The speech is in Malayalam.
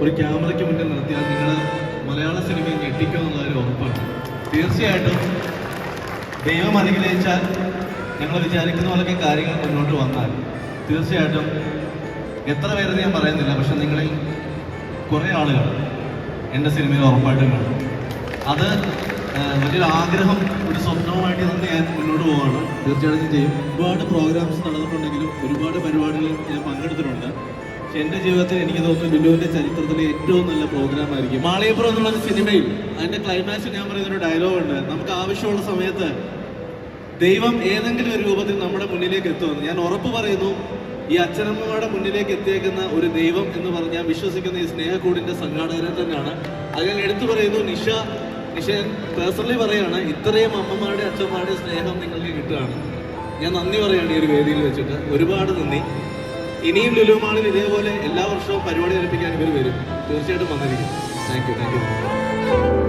ഒരു ക്യാമറയ്ക്ക് മുന്നിൽ നിർത്തിയാൽ നിങ്ങൾ മലയാള സിനിമയെ ഞെട്ടിക്കുമെന്നുള്ള ഒരു ഉറപ്പാണ്. തീർച്ചയായിട്ടും ദൈവം അനുഗ്രഹിച്ചാൽ ഞങ്ങൾ വിചാരിക്കുന്ന പോലൊക്കെ കാര്യങ്ങൾ മുന്നോട്ട് വന്നാൽ തീർച്ചയായിട്ടും എത്ര പേരെന്ന് ഞാൻ പറയുന്നില്ല, പക്ഷെ നിങ്ങളിൽ കുറേ ആളുകൾ എൻ്റെ സിനിമയിൽ ഉറപ്പായിട്ടും കാണും. അത് വലിയൊരു ആഗ്രഹം, ഒരു സ്വപ്നവുമായിട്ട് തന്നെ ഞാൻ മുന്നോട്ട് പോവുകയാണ്. തീർച്ചയായിട്ടും ചെയ്യും. ഒരുപാട് പ്രോഗ്രാംസ് നടന്നിട്ടുണ്ടെങ്കിലും ഒരുപാട് പരിപാടികളിൽ ഞാൻ പങ്കെടുത്തിട്ടുണ്ട്. പക്ഷെ എൻ്റെ ജീവിതത്തിൽ എനിക്ക് തോന്നുന്നു ലുലുവിൻ്റെ ചരിത്രത്തിലെ ഏറ്റവും നല്ല പ്രോഗ്രാം ആയിരിക്കും മാളികപ്പുറം എന്നുള്ള സിനിമയിൽ. അതിൻ്റെ ക്ലൈമാക്സിൽ ഞാൻ പറയുന്നൊരു ഡയലോഗുണ്ട്, നമുക്ക് ആവശ്യമുള്ള സമയത്ത് ദൈവം ഏതെങ്കിലും ഒരു രൂപത്തിൽ നമ്മുടെ മുന്നിലേക്ക് എത്തുമെന്ന്. ഞാൻ ഉറപ്പ് പറയുന്നു, ഈ അച്ഛനമ്മമാരുടെ മുന്നിലേക്ക് എത്തിയേക്കുന്ന ഒരു ദൈവം എന്ന് പറഞ്ഞ് ഞാൻ വിശ്വസിക്കുന്ന ഈ സ്നേഹക്കൂടിൻ്റെ സംഘാടകരെ തന്നെയാണ്. അത് ഞാൻ എടുത്തു പറയുന്നു. നിഷ പേഴ്സണലി പറയുകയാണ്, ഇത്രയും അമ്മമാരുടെ അച്ഛന്മാരുടെ സ്നേഹം നിങ്ങൾക്ക് കിട്ടുകയാണ്. ഞാൻ നന്ദി പറയുകയാണ് ഈ ഒരു വേദിയിൽ വെച്ചിട്ട്. ഒരുപാട് നന്ദി. ഇനിയും ലുലു മാളിൽ ഇതേപോലെ എല്ലാ വർഷവും പരിപാടി ഏൽപ്പിക്കാൻ ഇവർ വരും. തീർച്ചയായിട്ടും വന്നിരിക്കും. Thank you.